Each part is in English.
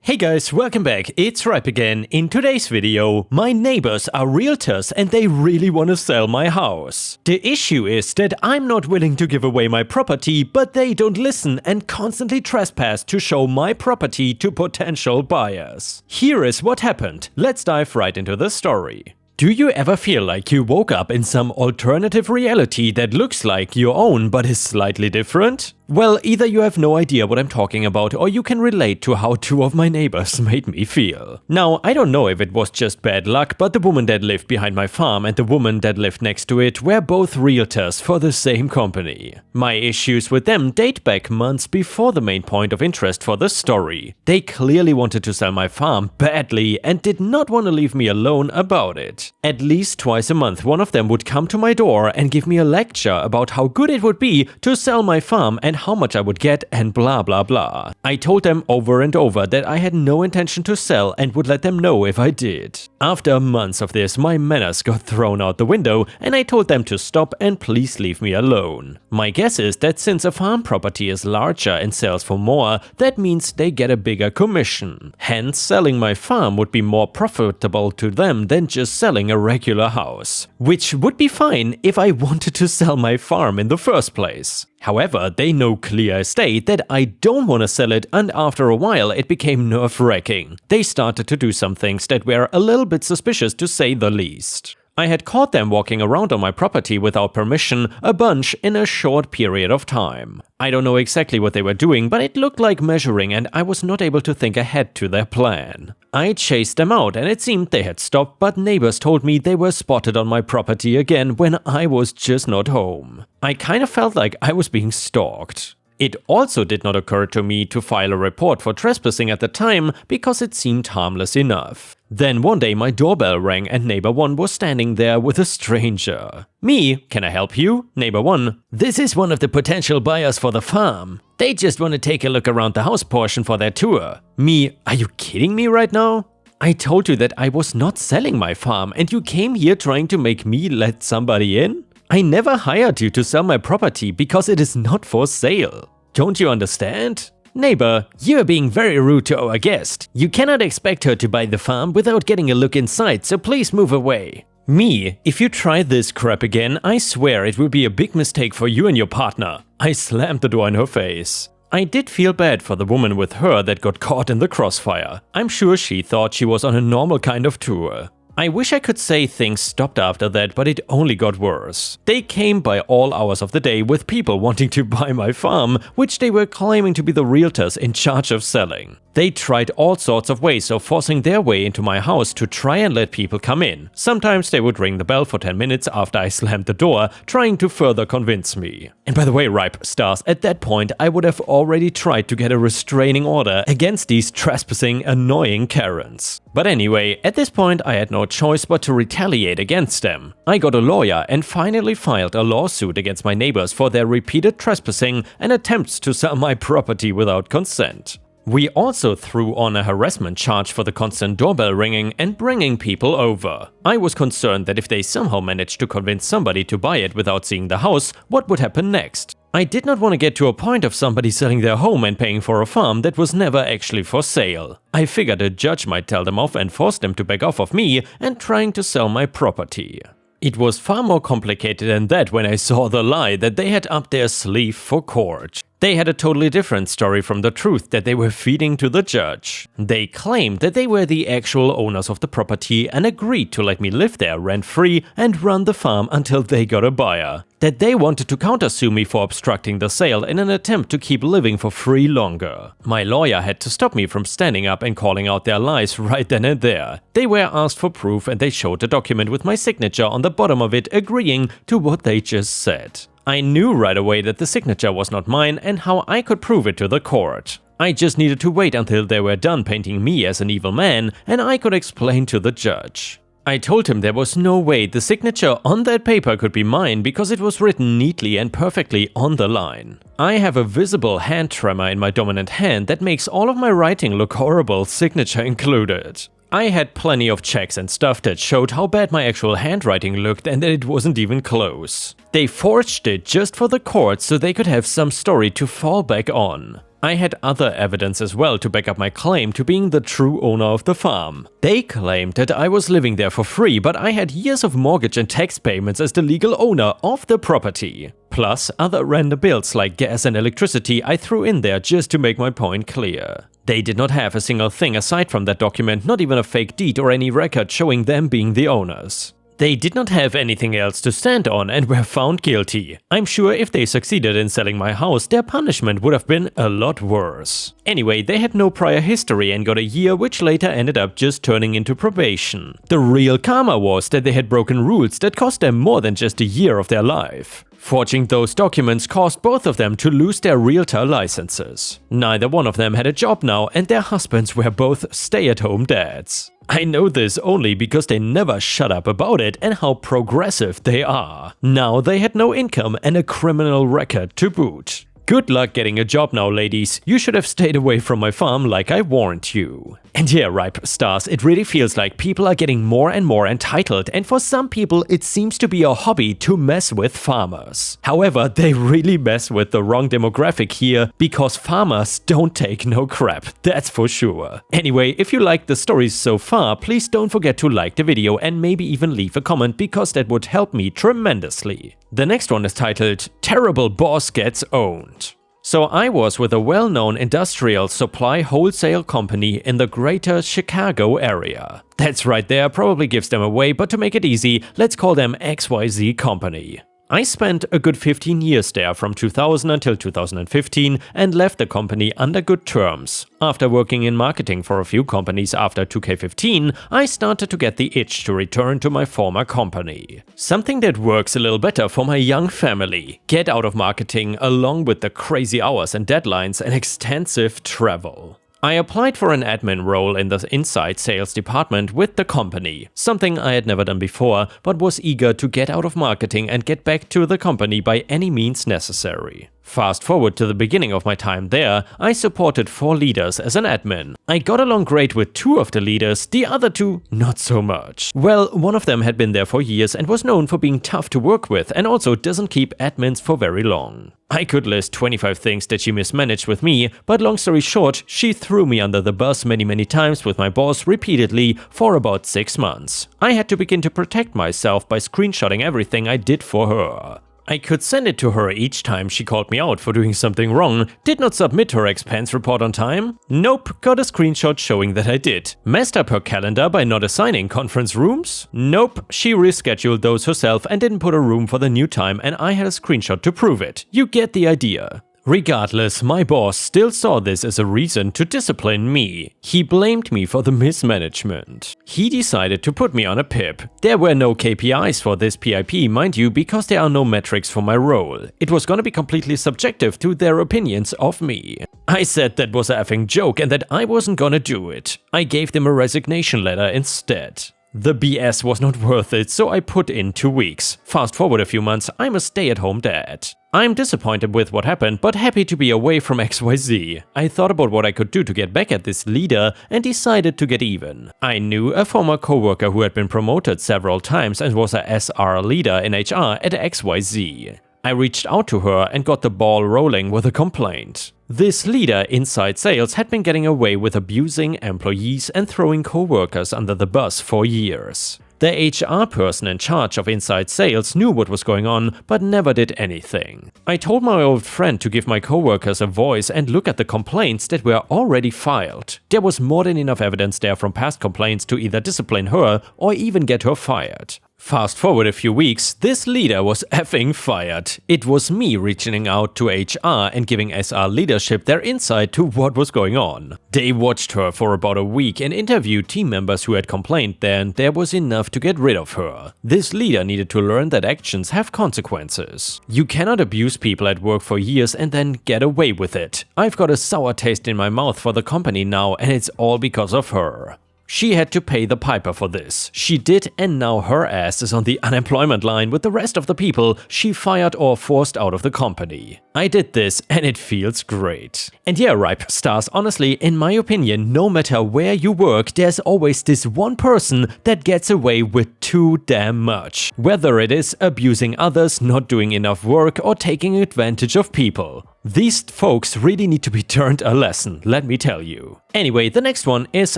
Hey guys, welcome back, it's Ripe again. In today's video, my neighbors are realtors and they really want to sell my house. The issue is that I'm not willing to give away my property, but they don't listen and constantly trespass to show my property to potential buyers. Here is what happened. Let's dive right into the story. Do you ever feel like you woke up in some alternative reality that looks like your own but is slightly different? Well, either you have no idea what I'm talking about or you can relate to how two of my neighbors made me feel. Now, I don't know if it was just bad luck, but the woman that lived behind my farm and the woman that lived next to it were both realtors for the same company. My issues with them date back months before the main point of interest for the story. They clearly wanted to sell my farm badly and did not want to leave me alone about it. At least twice a month, one of them would come to my door and give me a lecture about how good it would be to sell my farm and how much I would get and blah blah blah. I told them over and over that I had no intention to sell and would let them know if I did. After months of this, my manners got thrown out the window and I told them to stop and please leave me alone. My guess is that since a farm property is larger and sells for more, that means they get a bigger commission. Hence, selling my farm would be more profitable to them than just selling a regular house. Which would be fine if I wanted to sell my farm in the first place. However, they know clear as day that I don't want to sell it, and after a while it became nerve-wracking. They started to do some things that were a little bit suspicious to say the least. I had caught them walking around on my property without permission a bunch in a short period of time. I don't know exactly what they were doing, but it looked like measuring and I was not able to think ahead to their plan. I chased them out and it seemed they had stopped, but neighbors told me they were spotted on my property again when I was just not home. I kind of felt like I was being stalked. It also did not occur to me to file a report for trespassing at the time because it seemed harmless enough. Then one day my doorbell rang and neighbor 1 was standing there with a stranger. Me, can I help you? Neighbor 1, this is one of the potential buyers for the farm. They just want to take a look around the house portion for their tour. Me, are you kidding me right now? I told you that I was not selling my farm and you came here trying to make me let somebody in? I never hired you to sell my property because it is not for sale. Don't you understand? Neighbor, you are being very rude to our guest. You cannot expect her to buy the farm without getting a look inside, so please move away. Me, if you try this crap again, I swear it will be a big mistake for you and your partner. I slammed the door in her face. I did feel bad for the woman with her that got caught in the crossfire. I'm sure she thought she was on a normal kind of tour. I wish I could say things stopped after that, but it only got worse. They came by all hours of the day with people wanting to buy my farm, which they were claiming to be the realtors in charge of selling. They tried all sorts of ways of forcing their way into my house to try and let people come in. Sometimes they would ring the bell for 10 minutes after I slammed the door, trying to further convince me. And by the way, Ripe Stars, at that point I would have already tried to get a restraining order against these trespassing annoying Karens. But anyway, at this point I had no choice but to retaliate against them. I got a lawyer and finally filed a lawsuit against my neighbors for their repeated trespassing and attempts to sell my property without consent. We also threw on a harassment charge for the constant doorbell ringing and bringing people over. I was concerned that if they somehow managed to convince somebody to buy it without seeing the house, what would happen next? I did not want to get to a point of somebody selling their home and paying for a farm that was never actually for sale. I figured a judge might tell them off and force them to back off of me and trying to sell my property. It was far more complicated than that when I saw the lie that they had up their sleeve for court. They had a totally different story from the truth that they were feeding to the judge. They claimed that they were the actual owners of the property and agreed to let me live there rent-free and run the farm until they got a buyer. That they wanted to countersue me for obstructing the sale in an attempt to keep living for free longer. My lawyer had to stop me from standing up and calling out their lies right then and there. They were asked for proof and they showed a document with my signature on the bottom of it agreeing to what they just said. I knew right away that the signature was not mine and how I could prove it to the court. I just needed to wait until they were done painting me as an evil man and I could explain to the judge. I told him there was no way the signature on that paper could be mine because it was written neatly and perfectly on the line. I have a visible hand tremor in my dominant hand that makes all of my writing look horrible, signature included. I had plenty of checks and stuff that showed how bad my actual handwriting looked and that it wasn't even close. They forged it just for the court so they could have some story to fall back on. I had other evidence as well to back up my claim to being the true owner of the farm. They claimed that I was living there for free, but I had years of mortgage and tax payments as the legal owner of the property. Plus other random bills like gas and electricity I threw in there just to make my point clear. They did not have a single thing aside from that document, not even a fake deed or any record showing them being the owners. They did not have anything else to stand on and were found guilty. I'm sure if they succeeded in selling my house, their punishment would have been a lot worse. Anyway, they had no prior history and got a year, which later ended up just turning into probation. The real karma was that they had broken rules that cost them more than just a year of their life. Forging those documents caused both of them to lose their realtor licenses. Neither one of them had a job now, and their husbands were both stay-at-home dads. I know this only because they never shut up about it and how progressive they are. Now they had no income and a criminal record to boot. Good luck getting a job now, ladies. You should have stayed away from my farm like I warned you. And yeah, Ripe Stars, it really feels like people are getting more and more entitled, and for some people it seems to be a hobby to mess with farmers. However, they really mess with the wrong demographic here, because farmers don't take no crap, that's for sure. Anyway, if you liked the stories so far, please don't forget to like the video and maybe even leave a comment, because that would help me tremendously. The next one is titled Terrible Boss Gets Owned. So I was with a well-known industrial supply wholesale company in the greater Chicago area. That's right there, probably gives them away, but to make it easy, let's call them XYZ Company. I spent a good 15 years there from 2000 until 2015 and left the company under good terms. After working in marketing for a few companies after 2K15, I started to get the itch to return to my former company. Something that works a little better for my young family. Get out of marketing along with the crazy hours and deadlines and extensive travel. I applied for an admin role in the inside sales department with the company, something I had never done before, but was eager to get out of marketing and get back to the company by any means necessary. Fast forward to the beginning of my time there, I supported 4 leaders as an admin. I got along great with 2 of the leaders, the other 2 not so much. Well, one of them had been there for years and was known for being tough to work with and also doesn't keep admins for very long. I could list 25 things that she mismanaged with me, but long story short, she threw me under the bus many times with my boss repeatedly for about 6 months. I had to begin to protect myself by screenshotting everything I did for her. I could send it to her each time she called me out for doing something wrong. Did not submit her expense report on time? Nope, got a screenshot showing that I did. Messed up her calendar by not assigning conference rooms? Nope, she rescheduled those herself and didn't put a room for the new time, and I had a screenshot to prove it. You get the idea. Regardless, my boss still saw this as a reason to discipline me. He blamed me for the mismanagement. He decided to put me on a PIP. There were no KPIs for this PIP, mind you, because there are no metrics for my role. It was gonna be completely subjective to their opinions of me. I said that was a effing joke and that I wasn't gonna do it. I gave them a resignation letter instead. The BS was not worth it, so I put in 2 weeks. Fast forward a few months, I'm a stay-at-home dad. I'm disappointed with what happened, but happy to be away from XYZ. I thought about what I could do to get back at this leader and decided to get even. I knew a former coworker who had been promoted several times and was a SR leader in HR at XYZ. I reached out to her and got the ball rolling with a complaint. This leader inside sales had been getting away with abusing employees and throwing coworkers under the bus for years. The HR person in charge of inside sales knew what was going on, but never did anything. I told my old friend to give my coworkers a voice and look at the complaints that were already filed. There was more than enough evidence there from past complaints to either discipline her or even get her fired. Fast forward a few weeks, this leader was effing fired. It was me reaching out to HR and giving SR leadership their insight to what was going on. They watched her for about a week and interviewed team members who had complained, then there was enough to get rid of her. This leader needed to learn that actions have consequences. You cannot abuse people at work for years and then get away with it. I've got a sour taste in my mouth for the company now, and it's all because of her. She had to pay the piper for this. She did, and now her ass is on the unemployment line with the rest of the people she fired or forced out of the company. I did this and it feels great. And yeah, Ripe Stars, honestly, in my opinion, no matter where you work, there's always this one person that gets away with too damn much. Whether it is abusing others, not doing enough work, or taking advantage of people. These folks really need to be turned a lesson, let me tell you. Anyway, the next one is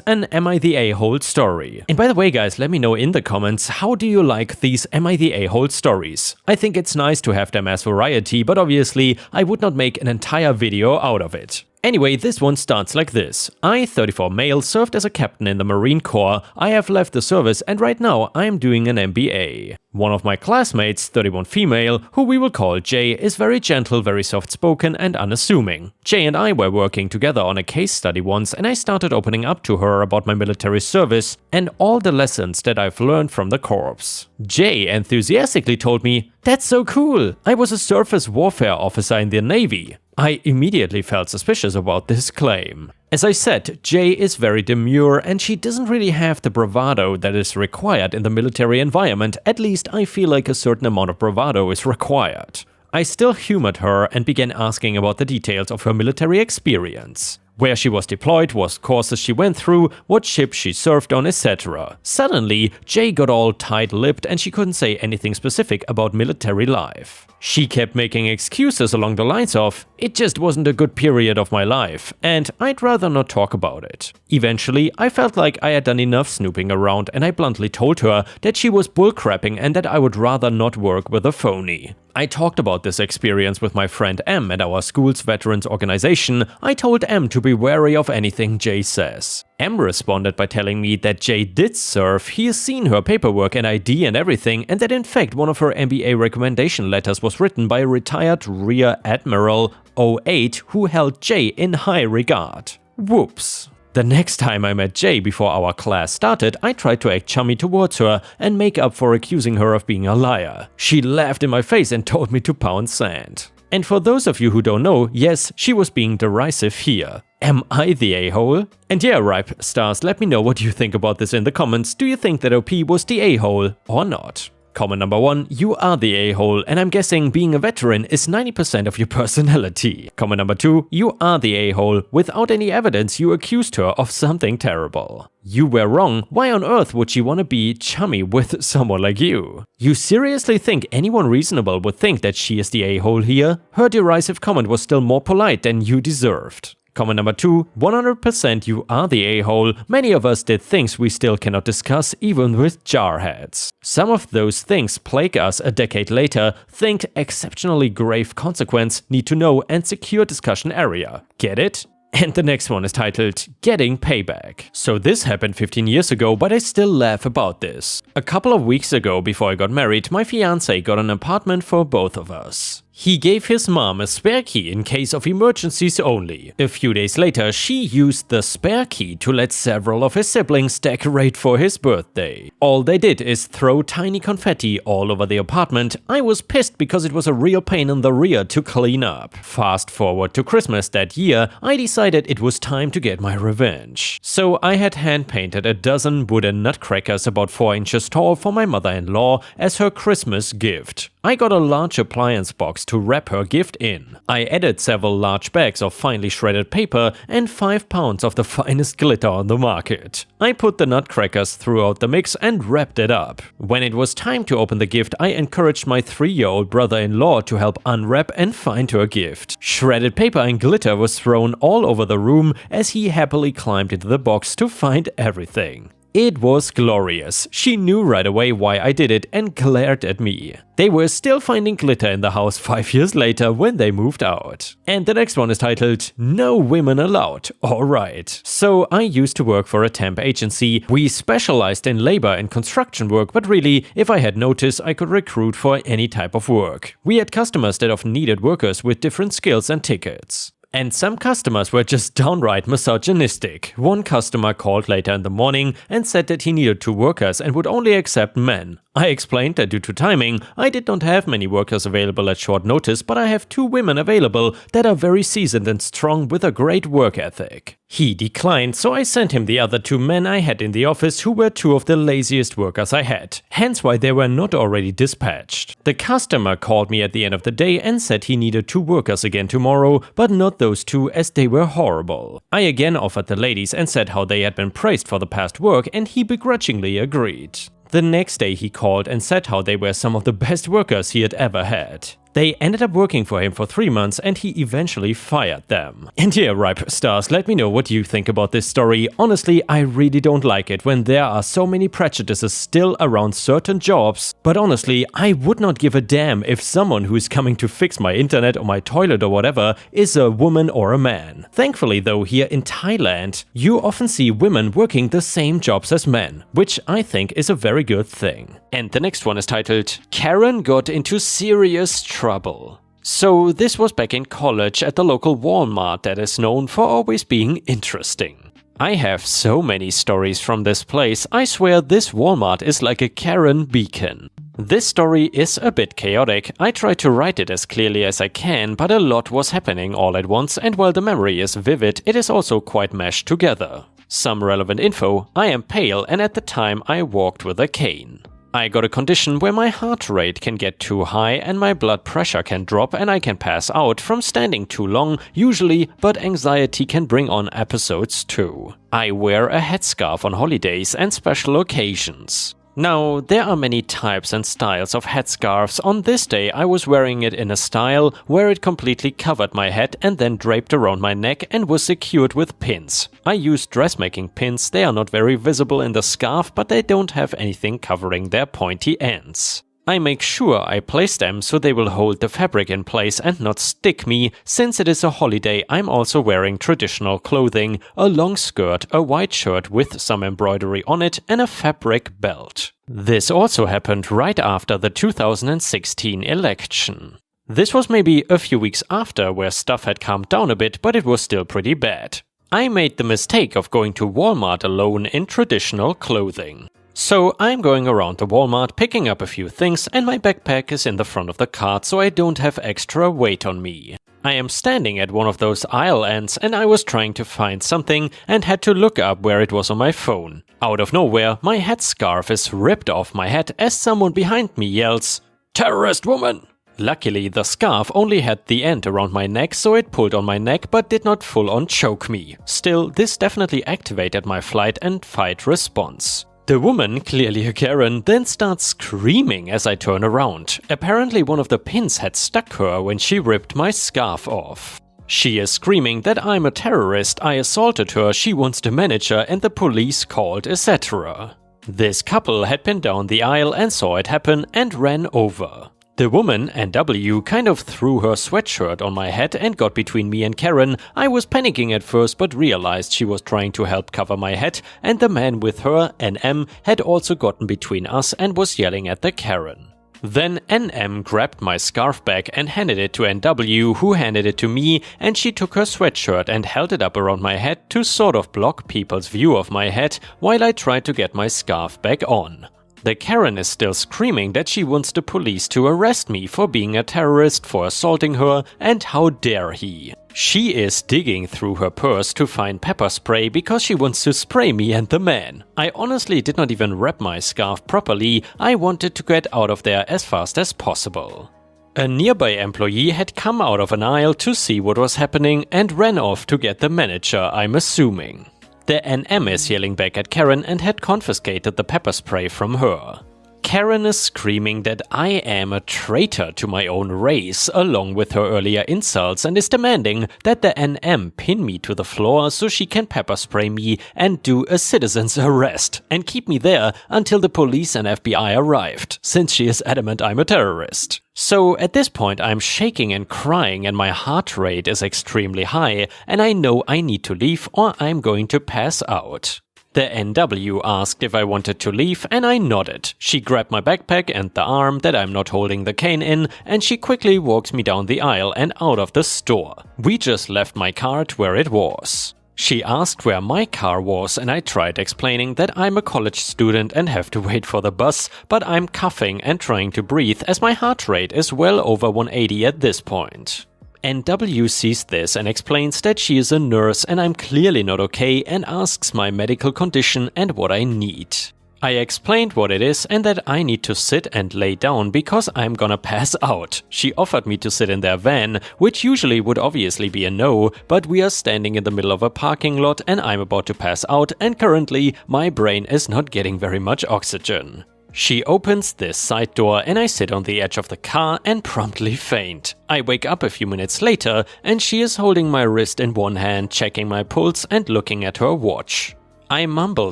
an Am I the A-hole story. And by the way guys, let me know in the comments, how do you like these Am I the A-hole stories? I think it's nice to have them as variety, but obviously I would not make an entire video out of it. Anyway, this one starts like this. I, 34 male, served as a captain in the Marine Corps. I have left the service and right now I am doing an MBA. One of my classmates, 31 female, who we will call Jay, is very gentle, very soft-spoken and unassuming. Jay and I were working together on a case study once and I started opening up to her about my military service and all the lessons that I've learned from the corps. Jay enthusiastically told me, "That's so cool! I was a surface warfare officer in the Navy." I immediately felt suspicious about this claim. As I said, Jay is very demure and she doesn't really have the bravado that is required in the military environment. At least I feel like a certain amount of bravado is required. I still humored her and began asking about the details of her military experience. Where she was deployed, what courses she went through, what ship she served on, etc. Suddenly, Jay got all tight-lipped and she couldn't say anything specific about military life. She kept making excuses along the lines of, "It just wasn't a good period of my life, and I'd rather not talk about it." Eventually, I felt like I had done enough snooping around and I bluntly told her that she was bullcrapping and that I would rather not work with a phony. I talked about this experience with my friend M at our school's veterans organization. I told M to be wary of anything Jay says. M responded by telling me that Jay did serve, he has seen her paperwork and ID and everything, and that in fact one of her MBA recommendation letters was written by a retired Rear Admiral 08 who held Jay in high regard. Whoops. The next time I met Jay before our class started, I tried to act chummy towards her and make up for accusing her of being a liar. She laughed in my face and told me to pound sand. And for those of you who don't know, yes, she was being derisive here. Am I the a-hole? And yeah, Ripe Stars, let me know what you think about this in the comments. Do you think that OP was the a-hole or not? Comment number 1, you are the a-hole, and I'm guessing being a veteran is 90% of your personality. Comment number 2, you are the a-hole. Without any evidence, you accused her of something terrible. You were wrong. Why on earth would she want to be chummy with someone like you? You seriously think anyone reasonable would think that she is the a-hole here? Her derisive comment was still more polite than you deserved. Comment number 2, 100% you are the a-hole. Many of us did things we still cannot discuss, even with jarheads. Some of those things plague us a decade later. Think exceptionally grave consequence, need to know, and secure discussion area. Get it? And the next one is titled Getting Payback. So this happened 15 years ago, but I still laugh about this. A couple of weeks ago, before I got married, my fiancé got an apartment for both of us. He gave his mom a spare key in case of emergencies only. A few days later, she used the spare key to let several of his siblings decorate for his birthday. All they did is throw tiny confetti all over the apartment. I was pissed because it was a real pain in the rear to clean up. Fast forward to Christmas that year, I decided it was time to get my revenge. So I had hand-painted a dozen wooden nutcrackers about 4 inches tall for my mother-in-law as her Christmas gift. I got a large appliance box to wrap her gift in. I added several large bags of finely shredded paper and 5 pounds of the finest glitter on the market. I put the nutcrackers throughout the mix and wrapped it up. When it was time to open the gift, I encouraged my 3-year-old brother-in-law to help unwrap and find her gift. Shredded paper and glitter was thrown all over the room as he happily climbed into the box to find everything. It was glorious. She knew right away why I did it and glared at me. They were still finding glitter in the house 5 years later when they moved out. And the next one is titled No Women Allowed. Alright. So I used to work for a temp agency. We specialized in labor and construction work, but really, if I had notice, I could recruit for any type of work. We had customers that often needed workers with different skills and tickets. And some customers were just downright misogynistic. One customer called later in the morning and said that he needed 2 workers and would only accept men. I explained that due to timing, I did not have many workers available at short notice, but I have 2 women available that are very seasoned and strong with a great work ethic. He declined, so I sent him the other 2 men I had in the office who were 2 of the laziest workers I had, hence why they were not already dispatched. The customer called me at the end of the day and said he needed 2 workers again tomorrow, but not those 2 as they were horrible. I again offered the ladies and said how they had been praised for the past work, and he begrudgingly agreed. The next day he called and said how they were some of the best workers he had ever had. They ended up working for him for 3 months and he eventually fired them. And yeah, Ripe Stars, let me know what you think about this story. Honestly, I really don't like it when there are so many prejudices still around certain jobs. But honestly, I would not give a damn if someone who is coming to fix my internet or my toilet or whatever is a woman or a man. Thankfully though, here in Thailand, you often see women working the same jobs as men, which I think is a very good thing. And the next one is titled, Karen got into serious trouble. So this was back in college at the local Walmart that is known for always being interesting. I have so many stories from this place, I swear this Walmart is like a Karen beacon. This story is a bit chaotic, I try to write it as clearly as I can, but a lot was happening all at once, and while the memory is vivid, it is also quite mashed together. Some relevant info: I am pale and at the time I walked with a cane. I got a condition where my heart rate can get too high and my blood pressure can drop and I can pass out from standing too long usually, but anxiety can bring on episodes too. I wear a headscarf on holidays and special occasions. Now, there are many types and styles of headscarves. On this day I was wearing it in a style where it completely covered my head and then draped around my neck and was secured with pins. I used dressmaking pins, they are not very visible in the scarf, but they don't have anything covering their pointy ends. I make sure I place them so they will hold the fabric in place and not stick me. Since it is a holiday, I'm also wearing traditional clothing, a long skirt, a white shirt with some embroidery on it, and a fabric belt. This also happened right after the 2016 election. This was maybe a few weeks after, where stuff had calmed down a bit, but it was still pretty bad. I made the mistake of going to Walmart alone in traditional clothing. So I'm going around the Walmart picking up a few things and my backpack is in the front of the cart so I don't have extra weight on me. I am standing at one of those aisle ends and I was trying to find something and had to look up where it was on my phone. Out of nowhere, my headscarf is ripped off my head as someone behind me yells, "Terrorist woman!" Luckily, the scarf only had the end around my neck, so it pulled on my neck but did not full-on choke me. Still, this definitely activated my flight and fight response. The woman, clearly a Karen, then starts screaming as I turn around. Apparently one of the pins had stuck her when she ripped my scarf off. She is screaming that I'm a terrorist, I assaulted her, she wants the manager and the police called, etc. This couple had been down the aisle and saw it happen and ran over. The woman, NW, kind of threw her sweatshirt on my head and got between me and Karen. I was panicking at first but realized she was trying to help cover my head, and the man with her, NM, had also gotten between us and was yelling at the Karen. Then NM grabbed my scarf back and handed it to NW, who handed it to me, and she took her sweatshirt and held it up around my head to sort of block people's view of my head while I tried to get my scarf back on. The Karen is still screaming that she wants the police to arrest me for being a terrorist, for assaulting her, and how dare he. She is digging through her purse to find pepper spray because she wants to spray me and the man. I honestly did not even wrap my scarf properly, I wanted to get out of there as fast as possible. A nearby employee had come out of an aisle to see what was happening and ran off to get the manager, I'm assuming. The NM is yelling back at Karen and had confiscated the pepper spray from her. Karen is screaming that I am a traitor to my own race, along with her earlier insults, and is demanding that the NM pin me to the floor so she can pepper spray me and do a citizen's arrest, and keep me there until the police and FBI arrived, since she is adamant I'm a terrorist. So at this point I'm shaking and crying and my heart rate is extremely high, and I know I need to leave or I'm going to pass out. The NW asked if I wanted to leave and I nodded. She grabbed my backpack and the arm that I'm not holding the cane in, and she quickly walks me down the aisle and out of the store. We just left my cart where it was. She asked where my car was and I tried explaining that I'm a college student and have to wait for the bus, but I'm coughing and trying to breathe as my heart rate is well over 180 at this point. NW sees this and explains that she is a nurse and I'm clearly not okay and asks my medical condition and what I need. I explained what it is and that I need to sit and lay down because I'm gonna pass out. She offered me to sit in their van, which usually would obviously be a no, but we are standing in the middle of a parking lot and I'm about to pass out and currently my brain is not getting very much oxygen. She opens this side door and I sit on the edge of the car and promptly faint. I wake up a few minutes later and she is holding my wrist in one hand, checking my pulse and looking at her watch. I mumble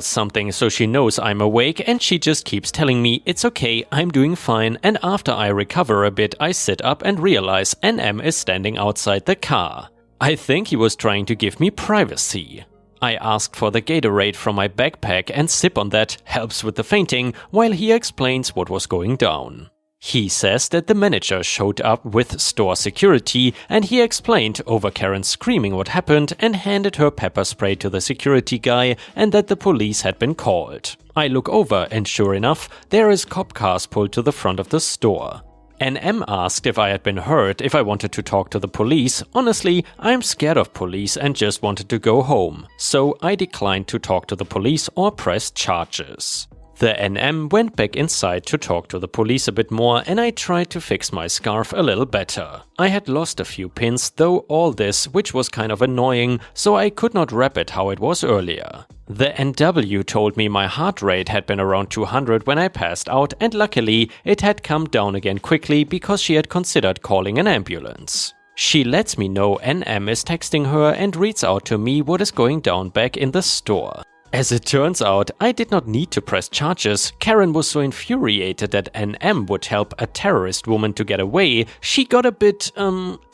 something so she knows I'm awake and she just keeps telling me it's okay, I'm doing fine, and after I recover a bit I sit up and realize NM is standing outside the car. I think he was trying to give me privacy. I asked for the Gatorade from my backpack and sip on that, helps with the fainting, while he explains what was going down. He says that the manager showed up with store security and he explained over Karen screaming what happened and handed her pepper spray to the security guy and that the police had been called. I look over and sure enough, there is cop cars pulled to the front of the store. NM asked if I had been hurt, if I wanted to talk to the police. Honestly, I'm scared of police and just wanted to go home, so I declined to talk to the police or press charges. The NM went back inside to talk to the police a bit more and I tried to fix my scarf a little better. I had lost a few pins, though all this, which was kind of annoying, so I could not wrap it how it was earlier. The NW told me my heart rate had been around 200 when I passed out and luckily it had come down again quickly because she had considered calling an ambulance. She lets me know NM is texting her and reads out to me what is going down back in the store. As it turns out, I did not need to press charges. Karen was so infuriated that NM would help a terrorist woman to get away, she got a bit,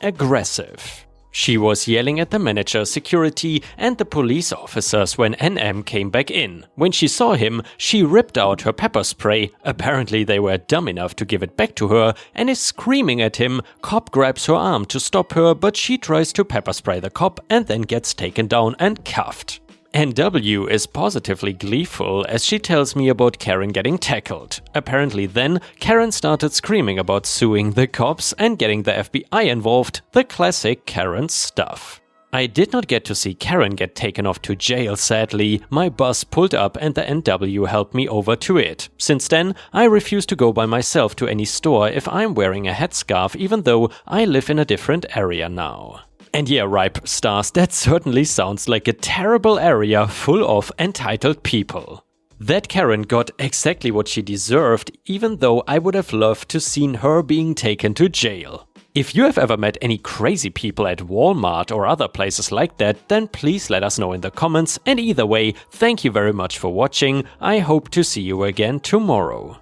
aggressive. She was yelling at the manager, security, and the police officers when NM came back in. When she saw him, she ripped out her pepper spray. Apparently they were dumb enough to give it back to her and is screaming at him. Cop grabs her arm to stop her, but she tries to pepper spray the cop and then gets taken down and cuffed. NW is positively gleeful as she tells me about Karen getting tackled. Apparently then, Karen started screaming about suing the cops and getting the FBI involved, the classic Karen stuff. I did not get to see Karen get taken off to jail, sadly. My bus pulled up and the NW helped me over to it. Since then, I refuse to go by myself to any store if I'm wearing a headscarf, even though I live in a different area now. And yeah, Ripe Stars, that certainly sounds like a terrible area full of entitled people. That Karen got exactly what she deserved, even though I would have loved to seen her being taken to jail. If you have ever met any crazy people at Walmart or other places like that, then please let us know in the comments, and either way, thank you very much for watching. I hope to see you again tomorrow.